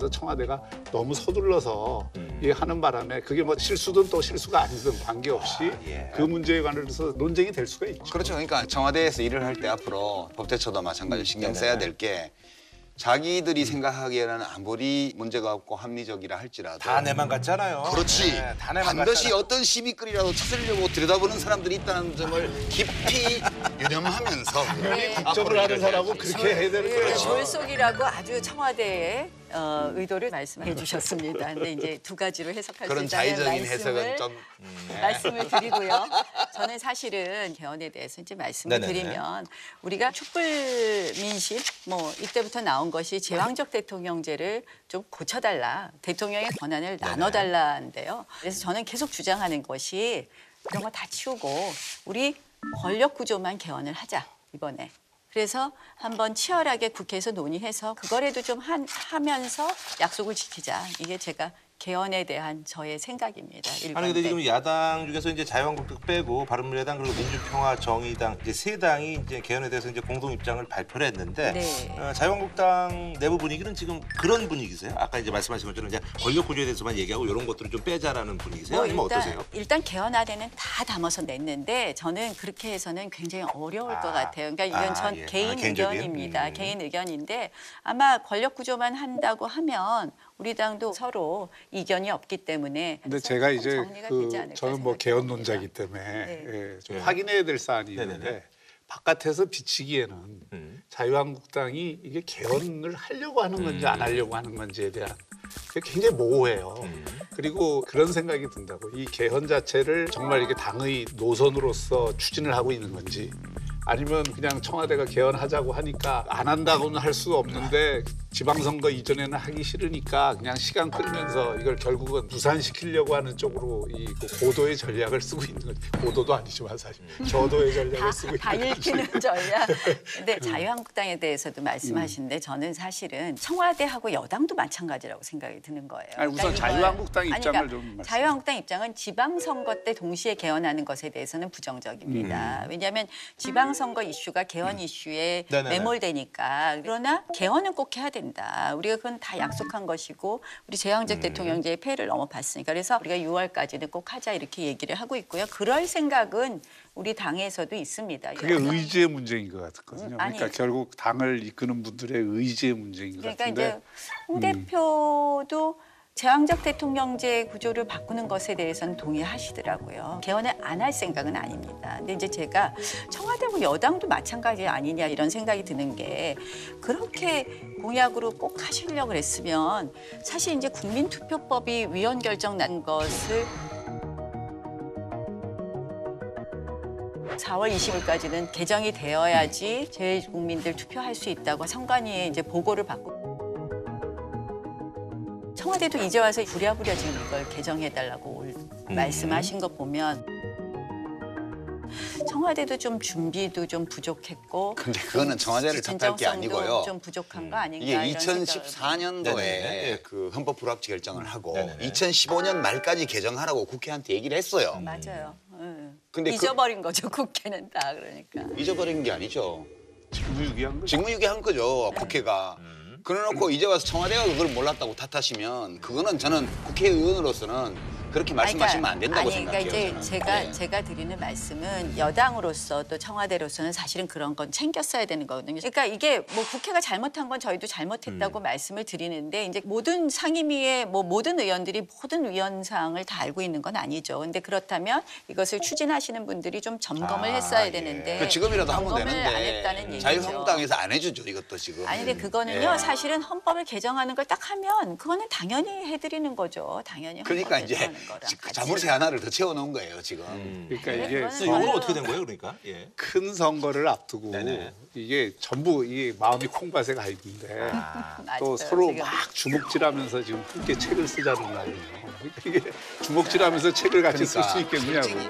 청와대가 너무 서둘러서 이게 하는 바람에 그게 뭐 실수든 또 실수가 아니든 관계없이 그 문제에 관해서 논쟁이 될 수가 있죠. 그렇죠. 그러니까 청와대에서 일을 할 때 앞으로 법제처도 마찬가지로 신경 써야 될 게 자기들이 생각하기에는 아무리 문제가 없고 합리적이라 할지라도 다 내만 같잖아요. 그렇지. 네, 다 내만 반드시 같잖아. 어떤 시비거리라도 찾으려고 들여다보는 사람들이 있다는 점을 깊이 유념하면서 국정을 하는 사람은 그렇게 해야 되는 거예요. 졸속이라고 아주 청와대의 의도를 말씀해 주셨습니다. 근데 이제 두 가지로 해석할 수 그런 있다는 자의적인 해석은 좀 말씀을 드리고요. 저는 사실은 개헌에 대해서 이제 말씀을 네네네. 드리면 우리가 촛불 민심 뭐 이때부터 나온 것이 제왕적 대통령제를 좀 고쳐달라. 대통령의 권한을 나눠달라인데요. 그래서 저는 계속 주장하는 것이 이런 거 다 치우고 우리 권력 구조만 개헌을 하자 이번에. 그래서 한번 치열하게 국회에서 논의해서 그거라도 좀 하면서 약속을 지키자. 이게 제가 개헌에 대한 저의 생각입니다. 아니 근데 지금 야당 중에서 이제 자유한국당 빼고 바른미래당 그리고 민주평화정의당 이제 세 당이 이제 개헌에 대해서 이제 공동 입장을 발표를 했는데 네. 자유한국당 내부 분위기는 지금 그런 분위기세요? 아까 이제 말씀하신 것처럼 이제 권력 구조에 대해서만 얘기하고 이런 것들을 좀 빼자라는 분위기세요? 아니면 어떠세요? 일단 개헌 안에는 다 담아서 냈는데 저는 그렇게 해서는 굉장히 어려울 것 같아요. 그러니까 이건 전 예. 개인 개인적인? 의견입니다. 개인 의견인데 아마 권력 구조만 한다고 하면 우리 당도 서로 이견이 없기 때문에 근데 제가 이제 정리가 되지 않을까 저는 뭐 생각합니다. 개헌론자이기 때문에 네. 좀 네. 확인해야 될 사안이 네네네. 있는데 바깥에서 비치기에는 자유한국당이 이게 개헌을 하려고 하는 건지 안 하려고 하는 건지에 대한 그게 굉장히 모호해요. 그리고 그런 생각이 든다고. 이 개헌 자체를 정말 이게 당의 노선으로서 추진을 하고 있는 건지 아니면 그냥 청와대가 개헌하자고 하니까 안 한다고는 할 수 없는데 지방선거 이전에는 하기 싫으니까 그냥 시간 끌면서 이걸 결국은 무산시키려고 하는 쪽으로 이 고도의 전략을 쓰고 있는 거지. 고도도 아니지만 사실 저도의 전략을 쓰고 다 있는 읽히는 거지. 전략. 근데 자유한국당에 대해서도 말씀하시는데 저는 사실은 청와대하고 여당도 마찬가지라고 생각이 드는 거예요. 아니, 우선 이걸- 자유한국당 입장을 그러니까 좀 말씀해 자유한국당 입장은 지방선거 때 동시에 개헌하는 것에 대해서는 부정적입니다. 왜냐하면 지방선거 이슈가 개헌 이슈에 네네네. 매몰되니까. 그러나 개헌은 꼭 해야 된다. 우리가 그건 다 약속한 것이고 우리 제왕적 대통령제의 폐해를 넘어봤으니까. 그래서 우리가 6월까지는 꼭 하자 이렇게 얘기를 하고 있고요. 그럴 생각은 우리 당에서도 있습니다. 그게 의지의 문제인 것 같거든요. 아니, 그러니까 결국 당을 이끄는 분들의 의지의 문제인 것 그러니까 같은데 이제 홍 대표도 제왕적 대통령제 구조를 바꾸는 것에 대해서는 동의하시더라고요. 개헌을 안 할 생각은 아닙니다. 근데 이제 제가 청와대고 여당도 마찬가지 아니냐 이런 생각이 드는 게 그렇게 공약으로 꼭 하시려고 그랬으면 사실 이제 국민투표법이 위헌 결정 난 것을 4월 20일까지는 개정이 되어야지 제 국민들 투표할 수 있다고 선관위에 이제 보고를 받고 청와대도 이제 와서 부랴부랴 지금 이걸 개정해달라고 말씀하신 거 보면 청와대도 좀 준비도 좀 부족했고 근데 그거는 청와대를 탓할 게 진정성도 아니고요. 좀 부족한 거 아닌가 이게 이런 생각을 2014년도에 네네네. 그 헌법 불합치 결정을 하고 네네네. 2015년 말까지 개정하라고 국회한테 얘기를 했어요. 맞아요. 근데 잊어버린 거죠 국회는 다 그러니까. 잊어버린 게 아니죠. 직무유기한 거죠. 직무유기한 거죠, 국회가. 그래놓고 이제 와서 청와대가 그걸 몰랐다고 탓하시면 그거는 저는 국회의원으로서는 그렇게 말씀하시면 안 된다고 생각해요. 그러니까 이제 저는. 제가 드리는 말씀은 여당으로서 또 청와대로서는 사실은 그런 건 챙겼어야 되는 거거든요. 그러니까 이게 뭐 국회가 잘못한 건 저희도 잘못했다고 말씀을 드리는데 이제 모든 상임위의 뭐 모든 의원들이 모든 위헌 사항을 다 알고 있는 건 아니죠. 근데 그렇다면 이것을 추진하시는 분들이 좀 점검을 했어야 되는데 그 지금이라도 하면 점검을 안 되는데 했다는 얘기죠. 자유한국당에서 안 해주죠, 이것도 지금. 아니 근데 그거는요 사실은 헌법을 개정하는 걸 딱 하면 그거는 당연히 해드리는 거죠. 당연히 그러니까 헌법 이제 개정하는 거랑 같이. 자물쇠 하나를 더 채워놓은 거예요, 지금. 그러니까 네, 이게 그거는 이거는 어떻게 된 거예요, 그러니까? 예. 큰 선거를 앞두고 네네. 이게 전부 이게 마음이 콩밭에 가 있는데 또 맞아요, 서로 지금. 막 주먹질하면서 지금 함께 책을 쓰자는 거 아니에요. 그러니까 이게 주먹질하면서 책을 같이 쓸 수 그러니까. 있겠느냐고.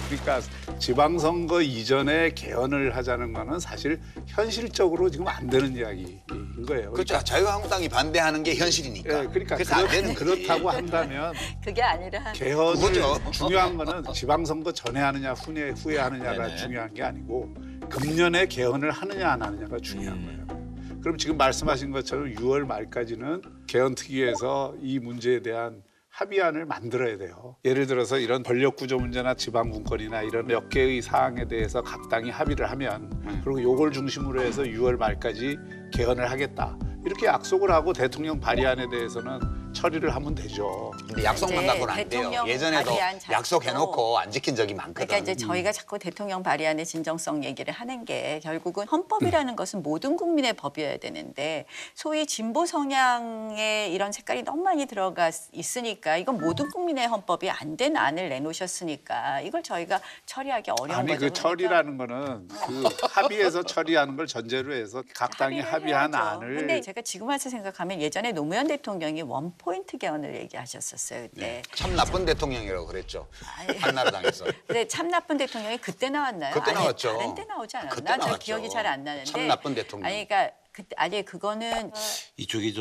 그러니까 지방선거 이전에 개헌을 하자는 거는 사실 현실적으로 지금 안 되는 이야기인 거예요. 그렇죠. 자유한국당이 반대하는 게 현실이니까. 예, 그러니까 그래서 안 되는 거지. 그렇다고 한다면 그게 아니라 개헌을 그거죠. 중요한 거는 지방선거 전에 하느냐 후에 하느냐가 네네. 중요한 게 아니고 금년에 개헌을 하느냐 안 하느냐가 중요한 거예요. 그럼 지금 말씀하신 것처럼 6월 말까지는 개헌특위에서 이 문제에 대한 합의안을 만들어야 돼요. 예를 들어서 이런 권력구조 문제나 지방분권이나 이런 몇 개의 사항에 대해서 각 당이 합의를 하면 그리고 요걸 중심으로 해서 6월 말까지 개헌을 하겠다. 이렇게 약속을 하고 대통령 발의안에 대해서는 처리를 하면 되죠. 근데 약속만 이제 갖고는 안 돼요. 대통령 예전에도 발의안 자체도 약속해놓고 안 지킨 적이 많거든. 그러니까 이제 저희가 자꾸 대통령 발의안의 진정성 얘기를 하는 게 결국은 헌법이라는 것은 모든 국민의 법이어야 되는데 소위 진보 성향의 이런 색깔이 너무 많이 들어가 있으니까 이건 모든 국민의 헌법이 안 된 안을 내놓으셨으니까 이걸 저희가 처리하기 어려운 아니 거죠. 그 처리라는 거는 그 합의해서 처리하는 걸 전제로 해서 각 당이 합의한 안을. 근데 제가 지금 와서 생각하면 예전에 노무현 대통령이 원포인트 개헌을 얘기하셨었어요. 그때. 네. 참 나쁜 대통령이라고 그랬죠. 아니. 한나라당에서. 근데 참 나쁜 대통령이 그때 나왔나요? 그때 아니, 나왔죠. 다른 때 나오지 않았나? 그때 난 잘 나왔죠. 기억이 잘 안 나는데. 참 나쁜 대통령. 아니 그러니까 그때 아니 그거는 이쪽이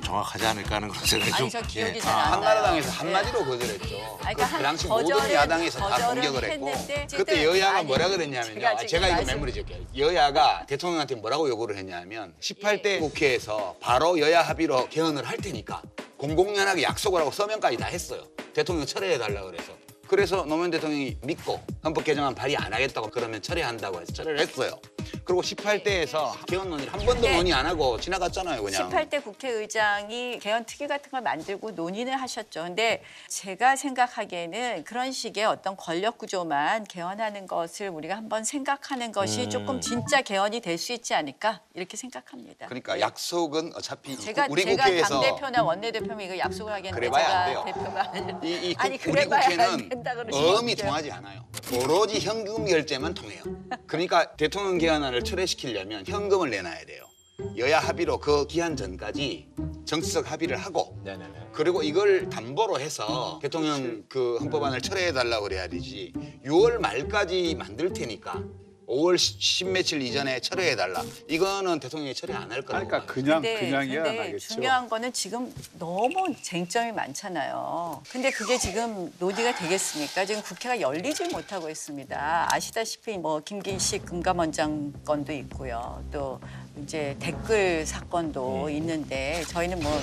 정확하지 않을까 하는 그런 생각이 아니 좀. 저 기억이 예. 잘 안 나요. 한나라당에서 네. 한마디로 거절했죠. 아니, 그 당시 모든 야당에서 다 거절은 공격을 했고 했는데 그때 여야가 아니, 뭐라 그랬냐면요. 제가 지금 제가 이거 말씀- 메모리 줄게요. 여야가 대통령한테 뭐라고 요구를 했냐면 18대 국회에서 바로 여야 합의로 개헌을 할 테니까 공공연하게 약속을 하고 서명까지 다 했어요. 대통령 철회해달라고 그래서. 그래서 노무현 대통령이 믿고 헌법 개정안 발의 안 하겠다고 그러면 철회한다고 해서 철회를 했어요. 그리고 18대에서 개헌 논의를 한 번도 네. 논의 안 하고 지나갔잖아요, 그냥. 18대 국회의장이 개헌 특위 같은 걸 만들고 논의는 하셨죠. 근데 제가 생각하기에는 그런 식의 어떤 권력 구조만 개헌하는 것을 우리가 한번 생각하는 것이 조금 진짜 개헌이 될 수 있지 않을까 이렇게 생각합니다. 그러니까 네. 약속은 어차피 제가 우리 제가 국회에서 당대표나 원내대표면 이거 약속을 하겠는데 그래봐야 안 제가 돼요. 대표가 아니라 우리 그래봐야 안 국회는 된다 그러시면 어음이 어떡해요? 통하지 않아요. 오로지 현금 결제만 통해요. 그러니까 대통령 개헌안을 철회시키려면 현금을 내놔야 돼요. 여야 합의로 그 기한 전까지 정치적 합의를 하고 네네네. 그리고 이걸 담보로 해서 대통령 그 헌법안을 철회해달라고 그래야 되지 6월 말까지 만들 테니까 5월 10 며칠 이전에 철회해달라. 이거는 대통령이 철회 안 할 거라고 그러니까 봐요. 그냥이야 안 근데 하겠죠. 중요한 거는 지금 너무 쟁점이 많잖아요. 근데 그게 지금 논의가 되겠습니까? 지금 국회가 열리질 못하고 있습니다. 아시다시피 뭐 김기식 금감원장 건도 있고요. 또 이제 댓글 사건도 있는데 저희는 뭐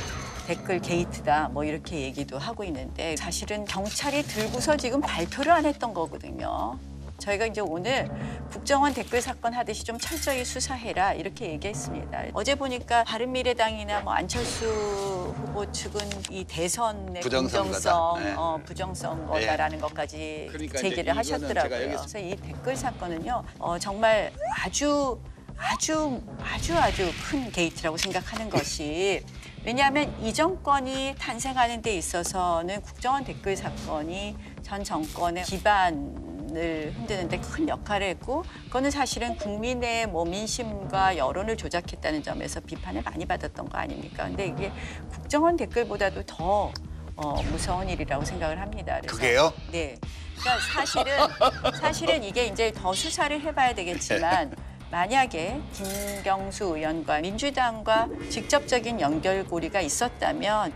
댓글 게이트다 뭐 이렇게 얘기도 하고 있는데 사실은 경찰이 들고서 지금 발표를 안 했던 거거든요. 저희가 이제 오늘 국정원 댓글 사건 하듯이 좀 철저히 수사해라 이렇게 얘기했습니다. 어제 보니까 바른미래당이나 뭐 안철수 후보 측은 이 대선의 부정선거다. 공정성, 네. 부정선거다라는 것까지 그러니까 이제 제기를 이거는 제가 하셨더라고요. 여기서- 그래서 이 댓글 사건은요 정말 아주 큰 게이트라고 생각하는 것이 왜냐하면 이 정권이 탄생하는 데 있어서는 국정원 댓글 사건이 전 정권의 기반을 흔드는 데 큰 역할을 했고 그거는 사실은 국민의 뭐 민심과 여론을 조작했다는 점에서 비판을 많이 받았던 거 아닙니까? 근데 이게 국정원 댓글보다도 더 무서운 일이라고 생각을 합니다. 그래서 그게요? 네. 그러니까 사실은 이게 이제 더 수사를 해봐야 되겠지만 만약에 김경수 의원과 민주당과 직접적인 연결고리가 있었다면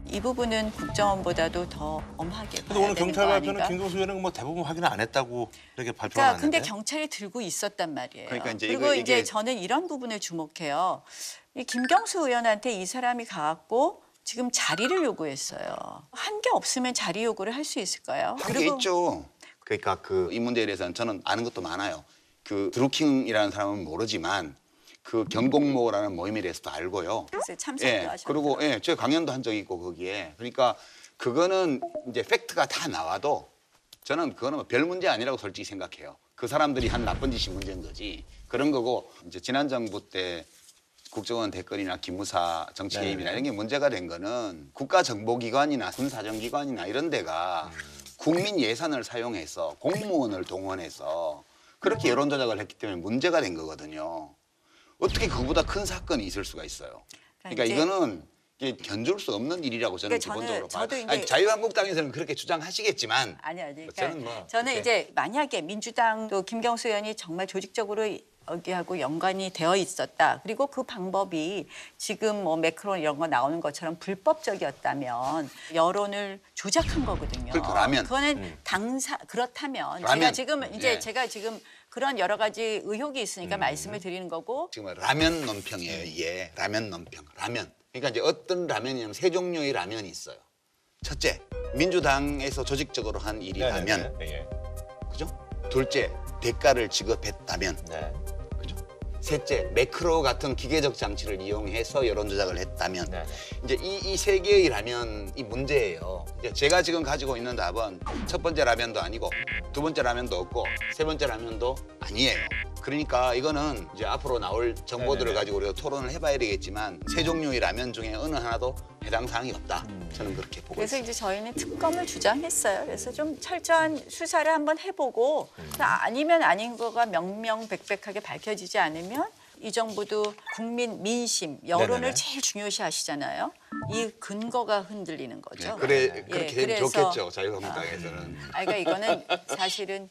이 부분은 국정원보다도 더 엄하게 근데 봐야 오늘 되는 경찰 거 발표는 아닌가? 김경수 의원은 뭐 대부분 확인을 안 했다고 이렇게 발표가 그러니까 났는데. 근데 경찰이 들고 있었단 말이에요. 그러니까 이제 그리고 이게- 이제 저는 이런 부분을 주목해요. 이 김경수 의원한테 이 사람이 가갖고 지금 자리를 요구했어요. 한 게 없으면 자리 요구를 할 수 있을까요? 한 게 있죠. 그러니까 그 이 문제에 대해서는 저는 아는 것도 많아요. 그 드루킹이라는 사람은 모르지만 그 경공모라는 모임에 대해서도 알고요. 글쎄, 참석도 예, 하셨고. 그리고 예, 제가 강연도 한 적이 있고 거기에. 그러니까 그거는 이제 팩트가 다 나와도 저는 그거는 별 문제 아니라고 솔직히 생각해요. 그 사람들이 한 나쁜 짓이 문제인 거지. 그런 거고 이제 지난 정부 때 국정원 댓글이나 기무사 정치 개입이나 이런 게 문제가 된 거는 국가정보기관이나 군사정기관이나 이런 데가 국민 예산을 사용해서 공무원을 동원해서 그렇게 여론 조작을 했기 때문에 문제가 된 거거든요. 어떻게 그보다 큰 사건이 있을 수가 있어요. 그러니까 이제- 이거는 이게 견줄 수 없는 일이라고 저는 그러니까 기본적으로 봐요. 저도 이제- 아니, 자유한국당에서는 그렇게 주장하시겠지만 아니. 그러니까 저는 뭐 저는 네. 이제 만약에 민주당도 김경수 의원이 정말 조직적으로 여기하고 연관이 되어 있었다. 그리고 그 방법이 지금 뭐 매크론 이런 거 나오는 것처럼 불법적이었다면 여론을 조작한 거거든요. 그러니까 라면. 그거는 그렇다면 라면. 제가 지금 이제 예. 제가 지금 그런 여러 가지 의혹이 있으니까 말씀을 드리는 거고. 지금 라면 논평이에요. 이게 라면 논평. 라면. 그러니까 이제 어떤 라면이냐면 세 종류의 라면이 있어요. 첫째, 민주당에서 조직적으로 한 일이라면, 예. 그죠? 둘째, 대가를 지급했다면, 네. 그죠? 셋째, 매크로 같은 기계적 장치를 이용해서 여론 조작을 했다면, 네. 이제 이 세 개의 라면이 문제예요. 이제 제가 지금 가지고 있는 답은 첫 번째 라면도 아니고 두 번째 라면도 없고 세 번째 라면도 아니에요. 그러니까 이거는 이제 앞으로 나올 정보들을 네네네. 가지고 우리가 토론을 해봐야 되겠지만 세 종류의 라면 중에 어느 하나도 해당 사항이 없다. 저는 그렇게 보고 그래서 있습니다. 이제 저희는 특검을 주장했어요. 그래서 좀 철저한 수사를 한번 해보고 아니면 아닌 거가 명명백백하게 밝혀지지 않으면 이 정부도 국민 민심, 여론을 네네네. 제일 중요시 하시잖아요. 이 근거가 흔들리는 거죠. 그래 예, 그렇게 되면 그래서- 좋겠죠. 자유한국당에서는. 그러니까 이거는 사실은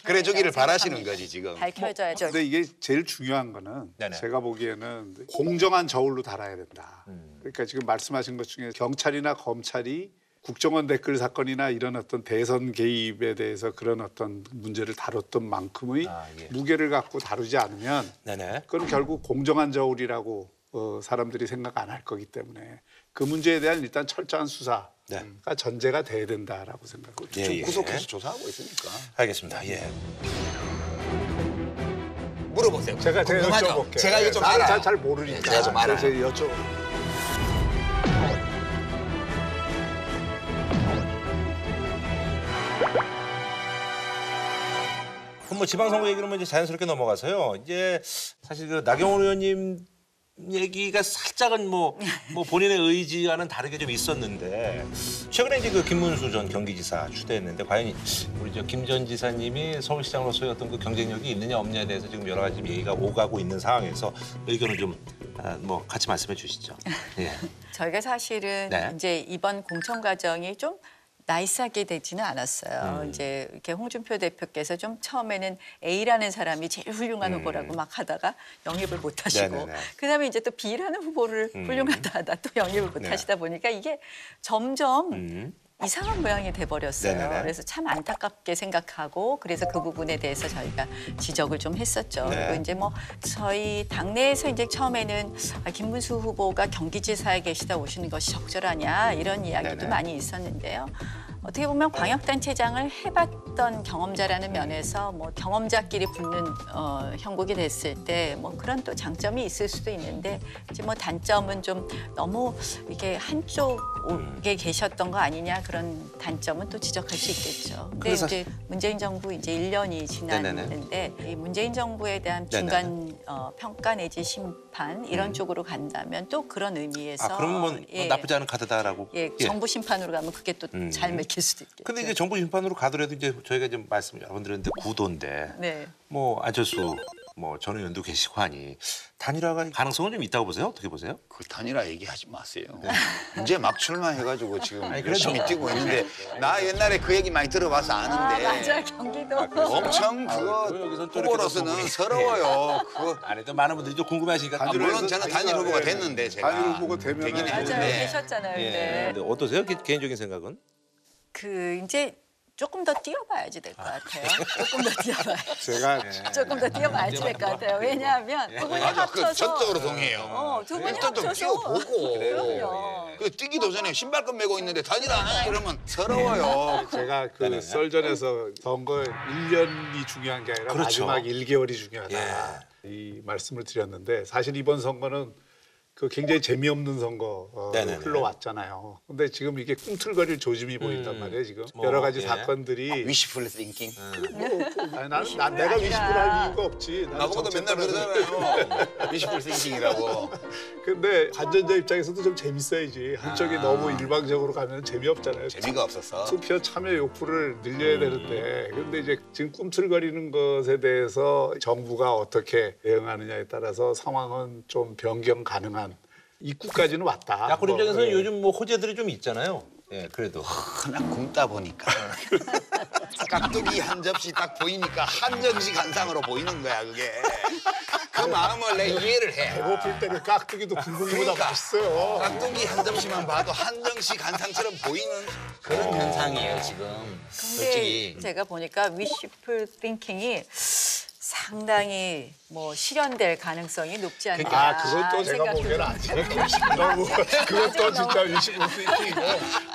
그래 주기를 생각합니다. 바라시는 거지 지금. 밝혀져야죠. 근데 이게 제일 중요한 거는 네네. 제가 보기에는 공정한 저울로 달아야 된다. 그러니까 지금 말씀하신 것 중에 경찰이나 검찰이 국정원 댓글 사건이나 이런 어떤 대선 개입에 대해서 그런 어떤 문제를 다뤘던 만큼의 예. 무게를 갖고 다루지 않으면 네네. 그건 결국 공정한 저울이라고 사람들이 생각 안 할 거기 때문에 그 문제에 대한 일단 철저한 수사가 네. 전제가 돼야 된다라고 생각을 예, 지금 예. 구속해서 조사하고 있으니까. 알겠습니다. 예. 물어보세요. 제가 궁금하죠? 여쭤볼게요. 제가 이거 좀 나는 알아요. 잘 모르니까. 네, 제가 좀 알아요. 그래서 여쭤. 그럼 뭐 지방선거 얘기는 뭐 이제 자연스럽게 넘어가서요. 이제 사실 그 나경원 의원님 얘기가 살짝은 뭐 본인의 의지와는 다르게 좀 있었는데 최근에 이제 그 김문수 전 경기지사 추대했는데 과연 우리 저 김 전 지사님이 서울시장으로서의 어떤 그 경쟁력이 있느냐 없느냐에 대해서 지금 여러 가지 얘기가 오가고 있는 상황에서 의견을 좀 뭐 같이 말씀해 주시죠. 예. 저희가 사실은 네. 이제 이번 공천 과정이 좀 나이스하게 되지는 않았어요. 이제 이렇게 홍준표 대표께서 좀 처음에는 A라는 사람이 제일 훌륭한 후보라고 막 하다가 영입을 못 하시고 네네네. 그다음에 이제 또 B라는 후보를 훌륭하다 하다 또 영입을 못 네. 하시다 보니까 이게 점점 이상한 모양이 돼버렸어요. 네네네. 그래서 참 안타깝게 생각하고 그래서 그 부분에 대해서 저희가 지적을 좀 했었죠. 네. 그리고 이제 뭐 저희 당내에서 이제 처음에는 김문수 후보가 경기지사에 계시다 오시는 것이 적절하냐 이런 이야기도 네네. 많이 있었는데요. 어떻게 보면 광역단체장을 해봤던 경험자라는 면에서 뭐 경험자끼리 붙는 형국이 됐을 때 뭐 그런 또 장점이 있을 수도 있는데 이제 뭐 단점은 좀 너무 이게 한쪽에 계셨던 거 아니냐 그런 단점은 또 지적할 수 있겠죠. 근데 그래서- 이제 문재인 정부 이제 1년이 지났는데 이 문재인 정부에 대한 중간 평가 내지 심판 이런 쪽으로 간다면 또 그런 의미에서 아 그러면 뭐 예. 나쁘지 않은 카드다라고. 예, 정부 심판으로 가면 그게 또 잘 맥힐 수도 있겠죠. 근데 이제 정부 심판으로 가더라도 이제 저희가 좀 말씀 여러 번 드렸는데 구도인데 네. 뭐 안철수 뭐 전 의원도 계시고 하니 단일화가 가능성은 좀 있다고 보세요? 어떻게 보세요? 그 단일화 얘기하지 마세요. 이제 막 출마해가지고 지금 아니, 열심히 뛰고 있는데 나 옛날에 그 얘기 많이 들어봐서 아는데 맞아 경기도. 엄청 그거 왜 여기서 또 이렇게 후보로서는 또 서러워요. 그거 아니 또 많은 분들이 좀 궁금해하시니까 물론 저는 단일 후보가 됐는데 제가 단일 후보가 되면은 되긴 맞아요 했는데 계셨잖아요. 예. 네. 근데 어떠세요? 개인적인 생각은? 그 이제 조금 더 뛰어봐야지 될 것 같아요. 조금 더 뛰어봐야지. 제가 조금 더 뛰어봐야지 될 것 같아요. 왜냐하면 두 분이 맞아, 그 합쳐서 전적으로 동의해요. 두 분이 일단 좀 합쳐서 뛰어보고 그럼요. 그 뛰기도 전에 신발끈 메고 있는데 단일 안 해? 이러면 서러워요. 제가 그 썰전에서 선거 1년이 중요한 게 아니라 그렇죠. 마지막 1개월이 중요하다. 이 말씀을 드렸는데 사실 이번 선거는 그 굉장히 재미없는 선거 네네네. 흘러왔잖아요. 근데 지금 이게 꿈틀거릴 조짐이 보인단 말이에요. 지금 뭐, 여러 가지 예. 사건들이 위시풀 띵킹. 아니, 난 내가 위식을 할 이유가 없지. 나는 나보고도 정책 맨날 따라서. 그러잖아요. 위시풀 띵킹이라고. 근데 관전자 입장에서도 좀 재밌어야지. 한쪽이 너무 일방적으로 가면 재미없잖아요. 재미가 없었어. 투표 참여 욕구를 늘려야 되는데 근데 이제 지금 꿈틀거리는 것에 대해서 정부가 어떻게 대응하느냐에 따라서 상황은 좀 변경 가능한 입구까지는 왔다. 야권 입장에서는 예. 요즘 뭐 호재들이 좀 있잖아요. 예, 그래도. 그냥 굶다 보니까 깍두기 한 접시 딱 보이니까 한정식 한상으로 보이는 거야 그게. 그 마음을 내 이해를 해. 배고플 때는 깍두기도 굶고기보다 그러니까. 맛있어요. 깍두기 한 접시만 봐도 한정식 한상처럼 보이는 그런 현상이에요 지금. 근데 솔직히. 제가 보니까 wishful thinking이 상당히 뭐 실현될 가능성이 높지 않나. 아, 그것도 제가 생각도 보기에는 아직 너무 그것도 진짜 의심 없이 이고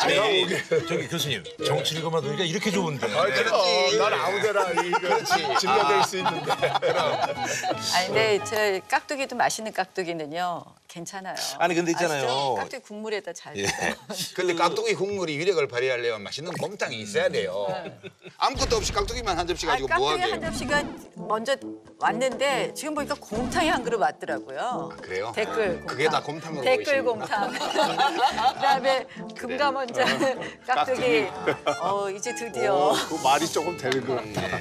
제가 보기에는 저기 교수님 정치를 그만두니까 이렇게 좋은데. 그렇지. 난 아무데나 이거 질려될 수 있는데. 아니 근데 저 깍두기도 맛있는 깍두기는요 괜찮아요. 아니, 근데 있잖아요. 아시죠? 깍두기 국물에다 잘. 예. 근데 깍두기 국물이 위력을 발휘하려면 맛있는 곰탕이 있어야 돼요. 아무것도 없이 깍두기만 한 접시 가지고 뭐 깍두기 하게? 한 접시가 먼저 왔는데 지금 보니까 곰탕이 한 그릇 왔더라고요. 그래요? 댓글 곰탕. 그게 다 곰탕으로 댓글 보이시는구나. 곰탕. 그다음에 금감원장 깍두기. 이제 드디어. 그 말이 조금 되는 것 같다.